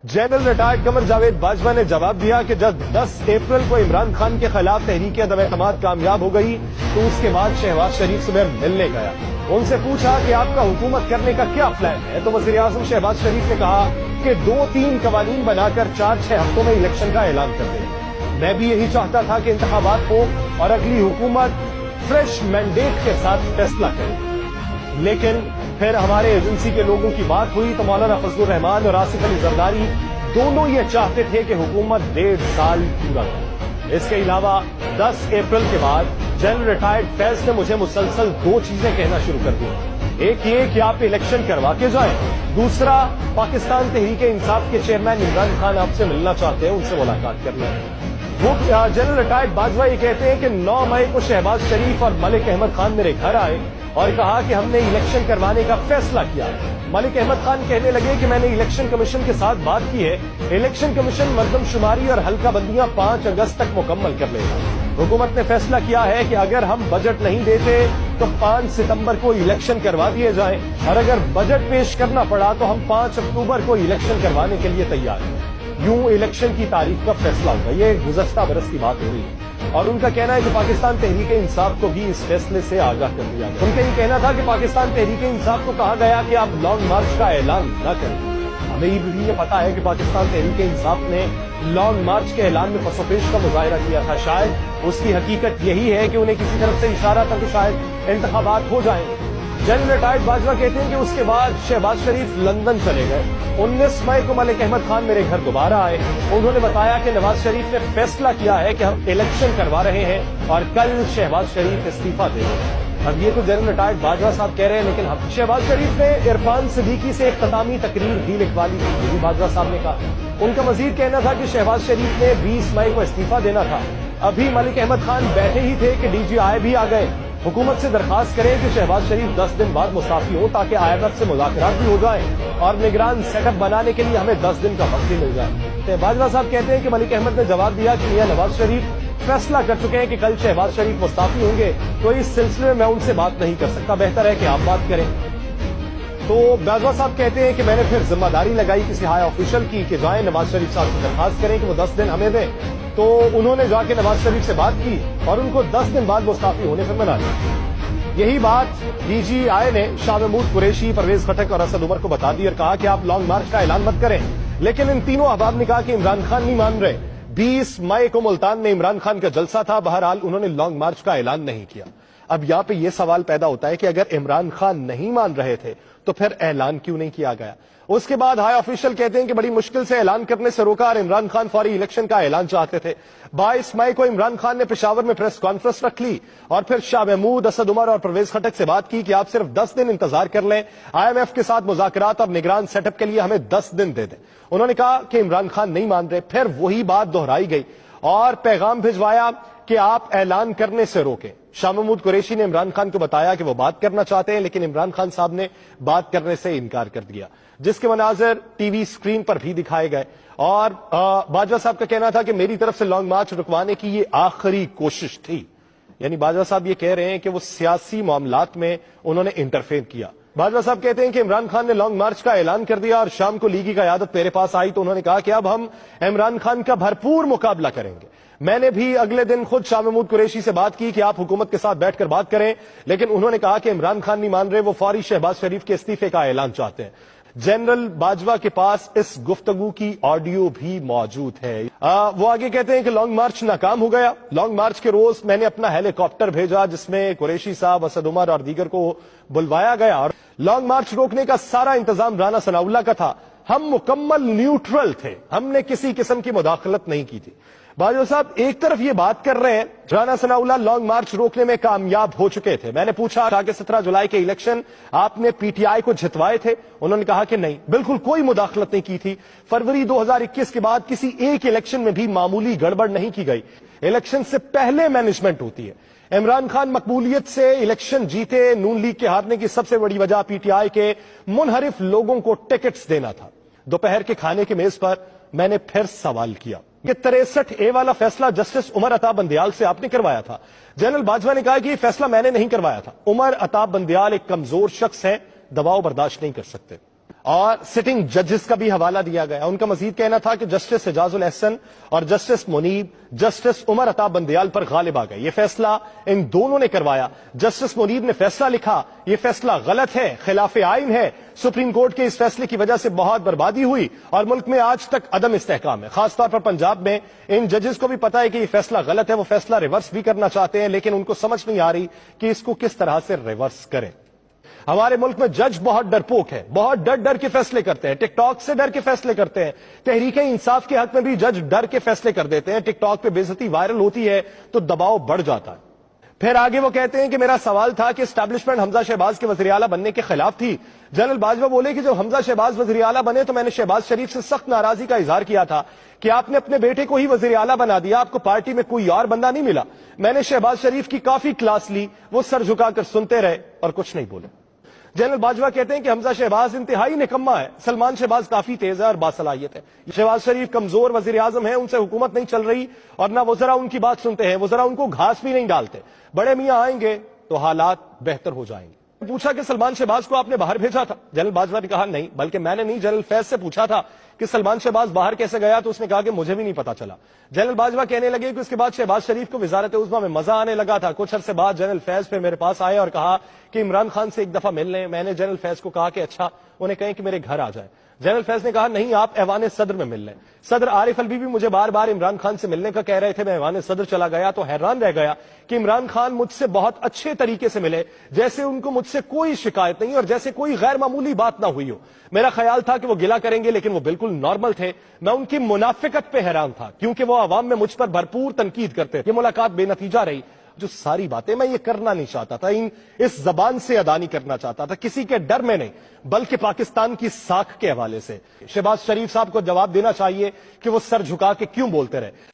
General retired Qamar Javed Bajwa ने जवाब दिया कि जब 10 अप्रैल को इमरान खान के खिलाफ तहरीक अदम एतमाद कामयाब हो गई तो उसके बाद शहबाज शरीफ से मैं मिलने गया। उनसे पूछा कि आपका हुकूमत करने का क्या प्लान है, तो वज़ीर आज़म शहबाज शरीफ ने कहा कि 2-3 कवानीन बनाकर 4-6 हफ्तों में इलेक्शन का ऐलान कर दें। मैं भी यही चाहता था कि इंतखाबात हो और अगली हुकूमत फ्रेश मैंडेट के साथ फैसला करे, लेकिन फिर हमारे एजेंसी के लोगों की बात हुई तो मौलाना फजलुर रहमान और आसिफ अली जरदारी दोनों ये चाहते थे कि हुकूमत 1.5 साल पूरा करे। इसके अलावा 10 अप्रैल के बाद जनरल रिटायर्ड फैज ने मुझे मुसलसल 2 चीजें कहना शुरू कर दी। एक ये कि आप इलेक्शन करवा के जाएं, दूसरा पाकिस्तान तहरीक इंसाफ के चेयरमैन इमरान खान आपसे मिलना चाहते हैं, उनसे मुलाकात करना है। वो जनरल रिटायर्ड बाजवा ये कहते हैं कि 9 मई को शहबाज शरीफ और मलिक अहमद खान मेरे घर आए और कहा कि हमने इलेक्शन करवाने का फैसला किया। मलिक अहमद खान कहने लगे कि मैंने इलेक्शन कमीशन के साथ बात की है, इलेक्शन कमीशन मर्दमशुमारी और हल्का बंदियां 5 अगस्त तक मुकम्मल कर लेगा। हुकूमत ने फैसला किया है कि अगर हम बजट नहीं देते तो 5 सितंबर को इलेक्शन करवा दिए जाएं, और अगर बजट पेश करना पड़ा तो हम 5 अक्टूबर को इलेक्शन करवाने के लिए तैयार हैं। यूं इलेक्शन की तारीख का फैसला होगा। ये गुज़श्ता बरस की बात हो रही है और उनका कहना है कि पाकिस्तान तहरीक इंसाफ को भी इस फैसले से आगाह कर दिया गया। उनका ये कहना था कि पाकिस्तान तहरीक इंसाफ को कहा गया कि आप लॉन्ग मार्च का ऐलान न करें। हमें ये पता है कि पाकिस्तान तहरीक इंसाफ ने लॉन्ग मार्च के ऐलान में फसोपेश का मुजाहरा किया था। शायद उसकी हकीकत यही है कि उन्हें किसी तरफ से इशारा था कि शायद इंतखाबात हो जाएंगे। जनरल रिटायर्ड बाजवा कहते हैं कि उसके बाद शहबाज शरीफ लंदन चले गए। 19 मई को मलिक अहमद खान मेरे घर दोबारा आए। उन्होंने बताया कि नवाज शरीफ ने फैसला किया है कि हम इलेक्शन करवा रहे हैं और कल शहबाज शरीफ इस्तीफा दे देंगे। अब ये तो जनरल रिटायर्ड बाजवा साहब कह रहे हैं, लेकिन शहबाज शरीफ ने इरफान सिद्दीकी से इख्तितामी तकरीर भी लिखवा ली थी, ये भी बाजवा साहब ने कहा। उनका मजीद कहना था कि शहबाज शरीफ ने 20 मई को इस्तीफा देना था। अभी मलिक अहमद खान बैठे ही थे कि DGI भी आ गए। हुकूमत से दरखास्त करें कि शहबाज शरीफ 10 दिन बाद मुस्ताफी हो ताकि IMF से मुज़ाकरात भी हो जाए और निगरान सेटअप बनाने के लिए हमें 10 दिन का वक्त भी मिल जाए। बाजवा साहब कहते हैं कि मलिक अहमद ने जवाब दिया कि मियां नवाज शरीफ फैसला कर चुके हैं कि कल शहबाज शरीफ मुस्ताफी होंगे, तो इस सिलसिले में मैं उनसे बात नहीं कर सकता, बेहतर है कि आप बात करें। तो बाजवा साहब कहते हैं कि मैंने फिर जिम्मेदारी लगाई किसी हाई ऑफिशियल की कि जाए नवाज शरीफ साहब से दरखास्त करें कि वो 10 दिन हमें दें। तो उन्होंने जाके नवाज शरीफ से बात की और उनको 10 दिन बाद मुस्ताफी होने पर मना लिया। यही बात DGI ने शाह महमूद कुरैशी, परवेज खटक और असद उमर को बता दी और कहा कि आप लॉन्ग मार्च का ऐलान मत करें। लेकिन इन तीनों अहबाब ने कहा कि इमरान खान नहीं मान रहे। 20 मई को मुल्तान में इमरान खान का जलसा था, बहरहाल उन्होंने लॉन्ग मार्च का ऐलान नहीं किया। अब यहाँ पे ये सवाल पैदा होता है कि अगर इमरान खान नहीं मान रहे थे तो फिर ऐलान क्यों नहीं किया गया। उसके बाद हाई ऑफिशियल कहते हैं कि बड़ी मुश्किल से ऐलान करने से रोका और इमरान खान फौरी इलेक्शन का ऐलान चाहते थे। 22 मई को इमरान खान ने पेशावर में प्रेस कॉन्फ्रेंस रख ली और फिर शाह महमूद, असद उमर और परवेज खटक से बात की कि आप सिर्फ 10 दिन इंतजार कर लें, IMF के साथ मुज़ाकरात और निगरान सेटअप के लिए हमें 10 दिन दे दें। उन्होंने कहा कि इमरान खान नहीं मान रहे। फिर वही बात दोहराई गई और पैगाम भिजवाया कि आप ऐलान करने से रोकें। शाह महमूद कुरैशी ने इमरान खान को बताया कि वो बात करना चाहते हैं, लेकिन इमरान खान साहब ने बात करने से इनकार कर दिया, जिसके मनाजर टीवी स्क्रीन पर भी दिखाए गए। और बाजवा साहब का कहना था कि मेरी तरफ से लॉन्ग मार्च रुकवाने की ये आखिरी कोशिश थी। यानी बाजवा साहब ये कह रहे हैं कि वो सियासी मामलात में उन्होंने इंटरफेयर किया। बाजवा साहब कहते हैं कि इमरान खान ने लॉन्ग मार्च का ऐलान कर दिया और शाम को लीगी क़यादत मेरे पास आई तो उन्होंने कहा कि अब हम इमरान खान का भरपूर मुकाबला करेंगे। मैंने भी अगले दिन खुद शाह महमूद कुरैशी से बात की कि आप हुकूमत के साथ बैठकर बात करें, लेकिन उन्होंने कहा कि इमरान खान नहीं मान रहे, वो फौरी शहबाज शरीफ के इस्तीफे का ऐलान चाहते हैं। जनरल बाजवा के पास इस गुफ्तगू की ऑडियो भी मौजूद है। वो आगे कहते हैं कि लॉन्ग मार्च नाकाम हो गया। लॉन्ग मार्च के रोज मैंने अपना हेलीकॉप्टर भेजा जिसमें कुरैशी साहब, असद उमर और दीगर को बुलवाया गया और लॉन्ग मार्च रोकने का सारा इंतजाम राना सनाउल्लाह का था। हम मुकम्मल न्यूट्रल थे, हमने किसी किस्म की मुदाखलत नहीं की थी। बाजवा साहब एक तरफ ये बात कर रहे हैं राना सनाउल्लाह लॉन्ग मार्च रोकने में कामयाब हो चुके थे। मैंने पूछा कि 17 जुलाई के इलेक्शन आपने PTI को जितवाए थे, उन्होंने कहा कि नहीं, बिल्कुल कोई मुदाखलत नहीं की थी। फरवरी 2021 के बाद किसी एक इलेक्शन में भी मामूली गड़बड़ नहीं की गई। इलेक्शन से पहले मैनेजमेंट होती है। इमरान खान मकबूलियत से इलेक्शन जीते, नून लीग के हारने की सबसे बड़ी वजह PTI के मुनहरिफ लोगों को टिकट्स देना था। दोपहर के खाने की मेज पर मैंने फिर सवाल किया कि 63A वाला फैसला जस्टिस उमर अता बंदयाल से आपने करवाया था। जनरल बाजवा ने कहा कि ये फैसला मैंने नहीं करवाया था। उमर अता बंदयाल एक कमजोर शख्स है, दबाव बर्दाश्त नहीं कर सकते। اور سٹنگ ججز کا بھی حوالہ دیا گیا. ان کا مزید کہنا تھا کہ جسٹس اعجاز الاحسن اور جسٹس منیب جسٹس عمر عطا بندیال پر غالب آ گئے. یہ فیصلہ ان دونوں نے کروایا. جسٹس منیب نے فیصلہ لکھا, یہ فیصلہ غلط ہے, خلاف آئین ہے. سپریم کورٹ کے اس فیصلے کی وجہ سے بہت بربادی ہوئی اور ملک میں آج تک عدم استحکام ہے. خاص طور پر پنجاب میں ان ججز کو بھی پتا ہے کہ یہ فیصلہ غلط ہے. وہ فیصلہ ریورس بھی کرنا چاہتے ہیں, لیکن ان کو سمجھ نہیں آ رہی کہ اس کو کس طرح سے ریورس کریں. ہمارے ملک میں جج بہت ڈرپوک ہے, بہت ڈر ڈر کے فیصلے کرتے ہیں. ٹک ٹاک سے ڈر کے فیصلے کرتے ہیں. تحریک انصاف کے حق میں بھی جج ڈر کے فیصلے کر دیتے ہیں. ٹک ٹاک پہ بے عزتی وائرل ہوتی ہے تو دباؤ بڑھ جاتا ہے. پھر آگے وہ کہتے ہیں کہ میرا سوال تھا کہ اسٹیبلشمنٹ حمزہ شہباز کے وزیر اعلیٰ بننے کے خلاف تھی. جنرل باجوہ بولے کہ جب حمزہ شہباز وزیر اعلیٰ بنے تو میں نے شہباز شریف سے سخت ناراضی کا اظہار کیا تھا کہ آپ نے اپنے بیٹے کو ہی وزیر اعلیٰ بنا دیا, آپ کو پارٹی میں کوئی اور بندہ نہیں ملا. میں نے شہباز شریف کی کافی کلاس لی, وہ سر جھکا کر سنتے رہے اور کچھ نہیں بولے. جنرل باجوہ کہتے ہیں کہ حمزہ شہباز انتہائی نکما ہے, سلمان شہباز کافی تیز ہے اور باصلاحیت ہے. شہباز شریف کمزور وزیر اعظم ہیں, ان سے حکومت نہیں چل رہی اور نہ وزراء ان کی بات سنتے ہیں, وزراء ان کو گھاس بھی نہیں ڈالتے. بڑے میاں آئیں گے تو حالات بہتر ہو جائیں گے. پوچھا کہ سلمان شہباز کو آپ نے باہر بھیجا تھا؟ جنرل باجوہ نے کہا نہیں, بلکہ میں نے نہیں, جنرل فیض سے پوچھا تھا کہ سلمان شہباز باہر کیسے گیا, تو اس نے کہا کہ مجھے بھی نہیں پتا چلا. جنرل باجوہ کہنے لگے کہ اس کے بعد شہباز شریف کو وزارت عظمیٰ میں مزہ آنے لگا تھا. کچھ عرصے بعد جنرل فیض پہ میرے پاس آئے اور کہا کہ عمران خان سے ایک دفعہ مل لیں. میں نے جنرل فیض کو کہا کہ اچھا, انہیں کہیں کہ میرے گھر آ جائیں. جنرل فیض نے کہا نہیں, آپ ایوان صدر میں مل لیں. صدر عارف الوی بھی مجھے بار بار عمران خان سے ملنے کا کہہ رہے تھے. میں ایوان صدر چلا گیا تو حیران رہ گیا کہ عمران خان مجھ سے بہت اچھے طریقے سے ملے, جیسے ان کو مجھ سے کوئی شکایت نہیں اور جیسے کوئی غیر معمولی بات نہ ہوئی ہو. میرا خیال تھا کہ وہ گلہ کریں گے, لیکن وہ بالکل نارمل تھے. میں ان کی منافقت پہ حیران تھا کیونکہ وہ عوام میں مجھ پر بھرپور تنقید کرتے. یہ ملاقات بے نتیجہ رہی. جو ساری باتیں میں یہ کرنا نہیں چاہتا تھا, اس زبان سے ادا نہیں کرنا چاہتا تھا, کسی کے ڈر میں نہیں, بلکہ پاکستان کی ساکھ کے حوالے سے. شہباز شریف صاحب کو جواب دینا چاہیے کہ وہ سر جھکا کے کیوں بولتے رہے.